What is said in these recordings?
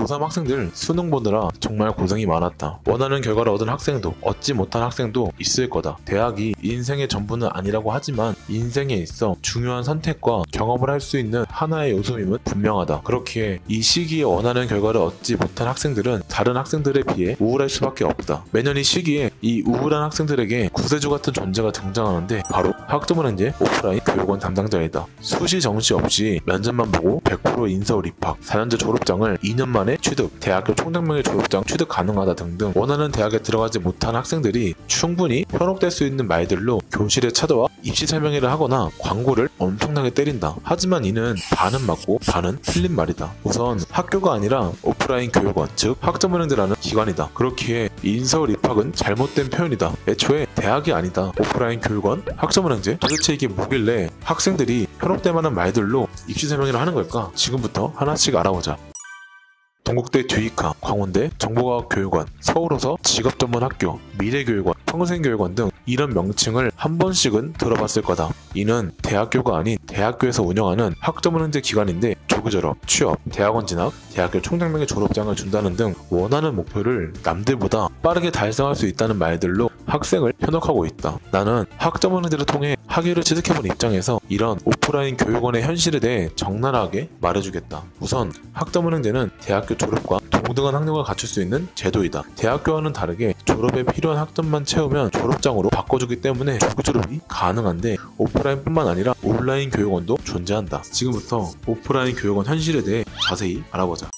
고3 학생들 수능 보느라 정말 고생이 많았다. 원하는 결과를 얻은 학생도 얻지 못한 학생도 있을 거다. 대학이 인생의 전부는 아니라고 하지만 인생에 있어 중요한 선택과 경험을 할 수 있는 하나의 요소임은 분명하다. 그렇기에 이 시기에 원하는 결과를 얻지 못한 학생들은 다른 학생들에 비해 우울할 수밖에 없다. 매년 이 시기에 이 우울한 학생들에게 구세주 같은 존재가 등장하는데 바로 학점은행제 오프라인 교육원 담당자이다. 수시 정시 없이 면접만 보고 100% 인서울 입학, 4년제 졸업장을 2년 만에 취득, 대학교 총장명의 졸업장 취득 가능하다 등등 원하는 대학에 들어가지 못한 학생들이 충분히 현혹될 수 있는 말들로 교실에 찾아와 입시 설명회를 하거나 광고를 엄청나게 때린다. 하지만 이는 반은 맞고 반은 틀린 말이다. 우선 학교가 아니라 오프라인 교육원, 즉 학점은행제라는 기관이다. 그렇기에 인서울 입학은 잘못된 표현이다. 애초에 대학이 아니다. 오프라인 교육원, 학점은행제, 도대체 이게 뭐길래 학생들이 현혹될 만한 말들로 입시 설명회를 하는 걸까? 지금부터 하나씩 알아보자. 동국대 뒤이카, 광운대 정보과학교육원, 서울호서 직업전문학교, 미래교육원, 평생교육원 등 이런 명칭을 한 번씩은 들어봤을 거다. 이는 대학교가 아닌 대학교에서 운영하는 학점은행제 기관인데 조기 졸업, 취업, 대학원 진학, 대학교 총장명의 졸업장을 준다는 등 원하는 목표를 남들보다 빠르게 달성할 수 있다는 말들로 학생을 현혹하고 있다. 나는 학점은행제를 통해 학위를 취득해본 입장에서 이런 오프라인 교육원의 현실에 대해 적나라하게 말해주겠다. 우선 학점은행제는 대학교 졸업과 동등한 학력을 갖출 수 있는 제도이다. 대학교와는 다르게 졸업에 필요한 학점만 채우면 졸업장으로 바꿔주기 때문에 조기 졸업이 가능한데 오프라인뿐만 아니라 온라인 교육원도 존재한다. 지금부터 오프라인 교육원 현실에 대해 자세히 알아보자.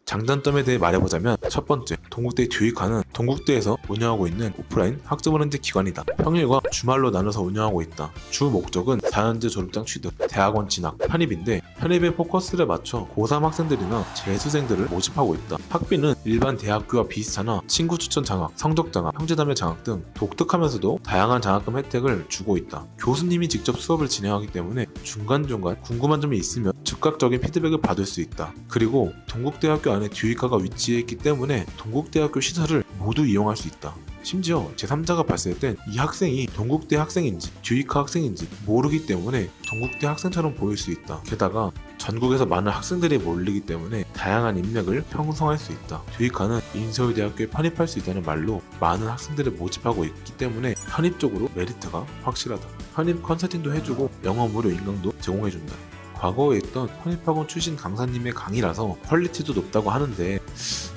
장단점에 대해 말해보자면 첫 번째, 동국대 뒤이카는 동국대에서 운영하고 있는 오프라인 학점은행제 기관이다. 평일과 주말로 나눠서 운영하고 있다. 주 목적은 4년제 졸업장 취득, 대학원 진학, 편입인데 편입의 포커스를 맞춰 고3 학생들이나 재수생들을 모집하고 있다. 학비는 일반 대학교와 비슷하나 친구 추천 장학, 성적 장학, 형제자매 장학 등 독특하면서도 다양한 장학금 혜택을 주고 있다. 교수님이 직접 수업을 진행하기 때문에 중간중간 궁금한 점이 있으면 즉각적인 피드백을 받을 수 있다. 그리고 동국대학교 안에 뒤이카가 위치해 있기 때문에 동국대학교 시설을 모두 이용할 수 있다. 심지어 제3자가 봤을 땐 이 학생이 동국대 학생인지 뒤이카 학생인지 모르기 때문에 동국대 학생처럼 보일 수 있다. 게다가 전국에서 많은 학생들이 몰리기 때문에 다양한 인맥을 형성할 수 있다. 뒤이카는 인서울대학교에 편입할 수 있다는 말로 많은 학생들을 모집하고 있기 때문에 편입적으로 메리트가 확실하다. 편입 컨설팅도 해주고 영어 무료 인강도 제공해준다. 과거에 있던 편입학원 출신 강사님의 강의라서 퀄리티도 높다고 하는데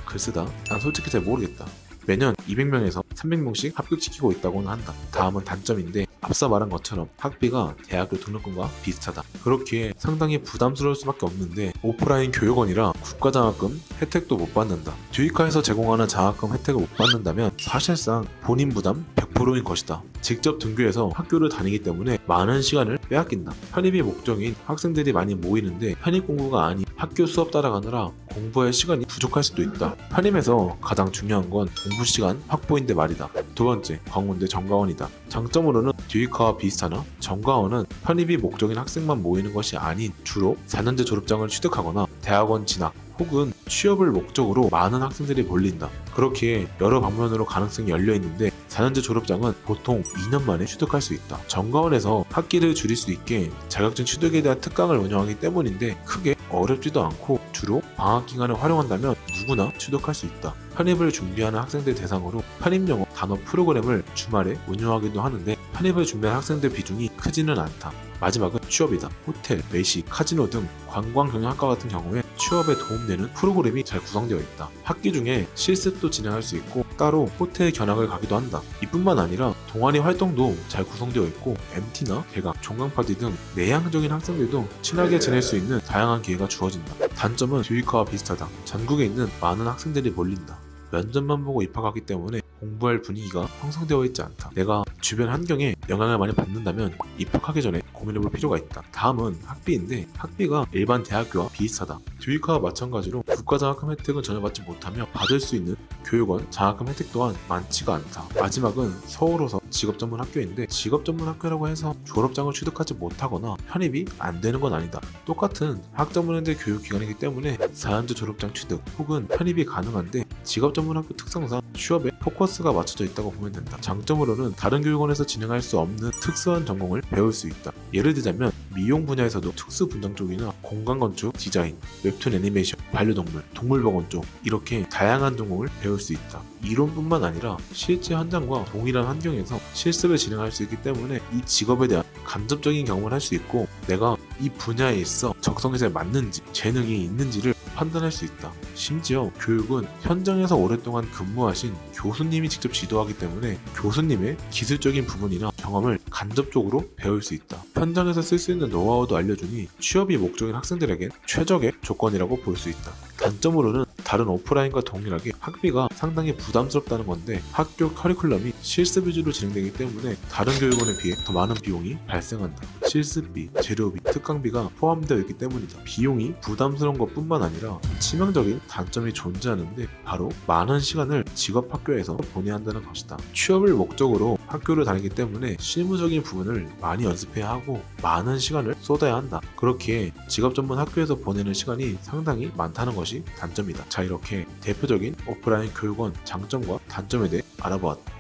글쎄다, 난 솔직히 잘 모르겠다. 매년 200명에서 300명씩 합격시키고 있다고는 한다. 다음은 단점인데 앞서 말한 것처럼 학비가 대학교 등록금과 비슷하다. 그렇기에 상당히 부담스러울 수밖에 없는데 오프라인 교육원이라 국가장학금 혜택도 못 받는다. 뒤이카에서 제공하는 장학금 혜택을 못 받는다면 사실상 본인 부담 100%인 것이다. 직접 등교해서 학교를 다니기 때문에 많은 시간을 빼앗긴다. 편입이 목적인 학생들이 많이 모이는데 편입 공부가 아닌 학교 수업 따라가느라 공부할 시간이 부족할 수도 있다. 편입에서 가장 중요한 건 공부 시간 확보인데 말이다. 두 번째, 광운대 정가원이다. 장점으로는 뒤이카와 비슷하나 정가원은 편입이 목적인 학생만 모이는 것이 아닌 주로 4년제 졸업장을 취득하거나 대학원 진학 혹은 취업을 목적으로 많은 학생들이 몰린다. 그렇기에 여러 방면으로 가능성이 열려있는데 4년제 졸업장은 보통 2년 만에 취득할 수 있다. 정가원에서 학기를 줄일 수 있게 자격증 취득에 대한 특강을 운영하기 때문인데 크게 어렵지도 않고 주로 방학기간을 활용한다면 누구나 취득할 수 있다. 편입을 준비하는 학생들 대상으로 편입영어 단어 프로그램을 주말에 운영하기도 하는데 편입을 준비하는 학생들 비중이 크지는 않다. 마지막은 취업이다. 호텔, 외식, 카지노 등 관광경영학과 같은 경우에 취업에 도움되는 프로그램이 잘 구성되어 있다. 학기 중에 실습도 진행할 수 있고 따로 호텔 견학을 가기도 한다. 이뿐만 아니라 동아리 활동도 잘 구성되어 있고 MT나 개강, 종강파티 등 내향적인 학생들도 친하게 지낼 수 있는 다양한 기회가 주어진다. 단점은 뒤이카와 비슷하다. 전국에 있는 많은 학생들이 몰린다. 면접만 보고 입학하기 때문에 공부할 분위기가 형성되어 있지 않다. 내가 주변 환경에 영향을 많이 받는다면 입학하기 전에 고민해볼 필요가 있다. 다음은 학비인데 학비가 일반 대학교와 비슷하다. 뒤이카와 마찬가지로 국가장학금 혜택은 전혀 받지 못하며 받을 수 있는 교육원 장학금 혜택 또한 많지가 않다. 마지막은 서울호서 직업전문학교인데 직업전문학교라고 해서 졸업장을 취득하지 못하거나 편입이 안 되는 건 아니다. 똑같은 학점은행제 교육기관이기 때문에 4년제 졸업장 취득 혹은 편입이 가능한데 직업전문학교 특성상 취업에 포커스가 맞춰져 있다고 보면 된다. 장점으로는 다른 교육원에서 진행할 수 수 없는 특수한 전공을 배울 수 있다. 예를 들자면 미용 분야에서도 특수 분장 쪽이나 공간 건축, 디자인, 웹툰 애니메이션, 반려동물, 동물병원 쪽 이렇게 다양한 전공을 배울 수 있다. 이론뿐만 아니라 실제 현장과 동일한 환경에서 실습을 진행할 수 있기 때문에 이 직업에 대한 간접적인 경험을 할 수 있고 내가 이 분야에 있어 적성에 맞는지 재능이 있는지를 판단할 수 있다. 심지어 교육은 현장에서 오랫동안 근무하신 교수님이 직접 지도하기 때문에 교수님의 기술적인 부분이나 경험을 간접적으로 배울 수 있다. 현장에서 쓸 수 있는 노하우도 알려주니 취업이 목적인 학생들에겐 최적의 조건이라고 볼 수 있다. 단점으로는 다른 오프라인과 동일하게 학비가 상당히 부담스럽다는 건데 학교 커리큘럼이 실습 위주로 진행되기 때문에 다른 교육원에 비해 더 많은 비용이 발생한다. 실습비, 재료비, 특강비가 포함되어 있기 때문이다. 비용이 부담스러운 것뿐만 아니라 치명적인 단점이 존재하는데 바로 많은 시간을 직업학교에서 보내야 한다는 것이다. 취업을 목적으로 학교를 다니기 때문에 실무적인 부분을 많이 연습해야 하고 많은 시간을 쏟아야 한다. 그렇기에 직업 전문 학교에서 보내는 시간이 상당히 많다는 것이 단점이다. 자, 이렇게 대표적인 오프라인 교육원 장점과 단점에 대해 알아보았다.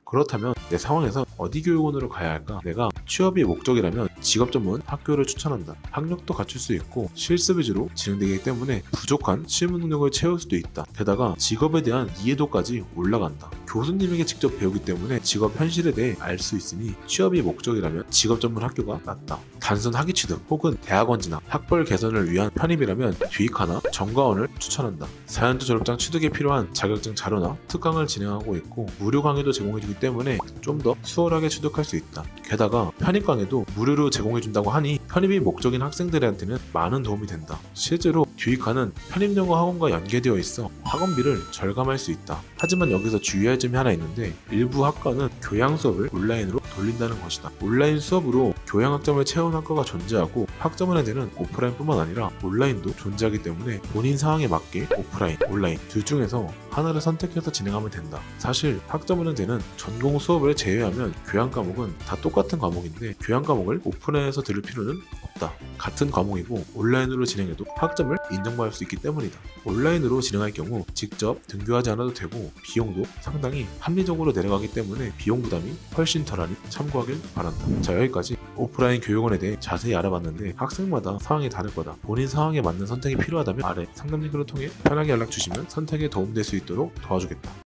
그렇다면 내 상황에서 어디 교육원으로 가야 할까? 내가 취업이 목적이라면 직업 전문 학교를 추천한다. 학력도 갖출 수 있고 실습 위주로 진행되기 때문에 부족한 실무 능력을 채울 수도 있다. 게다가 직업에 대한 이해도까지 올라간다. 교수님에게 직접 배우기 때문에 직업 현실에 대해 알 수 있으니 취업이 목적이라면 직업 전문 학교가 낫다. 단순 학위 취득 혹은 대학원 진학, 학벌 개선을 위한 편입이라면 뒤익하나 정과원을 추천한다. 4년제 졸업장 취득에 필요한 자격증 자료나 특강을 진행하고 있고 무료 강의도 제공해주기 때문에 좀 더 수월하게 취득할 수 있다. 게다가 편입 강의도 무료로 제공해준다고 하니 편입이 목적인 학생들한테는 많은 도움이 된다. 실제로 뒤익하는 편입영어 학원과 연계되어 있어 학원비를 절감할 수 있다. 하지만 여기서 주의할 점이 하나 있는데 일부 학과는 교양 수업을 온라인으로 돌린다는 것이다. 온라인 수업으로 교양 학점을 채운 학과가 존재하고 학점은행대는 오프라인뿐만 아니라 온라인도 존재하기 때문에 본인 상황에 맞게 오프라인, 온라인 둘 중에서 하나를 선택해서 진행하면 된다. 사실 학점은행대는 전공 수업을 제외하면 교양 과목은 다 똑같은 과목인데 교양 과목을 오프라인에서 들을 필요는 없다. 같은 과목이고 온라인으로 진행해도 학점을 인정받을 수 있기 때문이다. 온라인으로 진행할 경우 직접 등교하지 않아도 되고 비용도 상당히 합리적으로 내려가기 때문에 비용 부담이 훨씬 덜하니 참고하길 바란다. 자, 여기까지 오프라인 교육원에 대해 자세히 알아봤는데 학생마다 상황이 다를 거다. 본인 상황에 맞는 선택이 필요하다면 아래 상담 링크를 통해 편하게 연락 주시면 선택에 도움될 수 있도록 도와주겠다.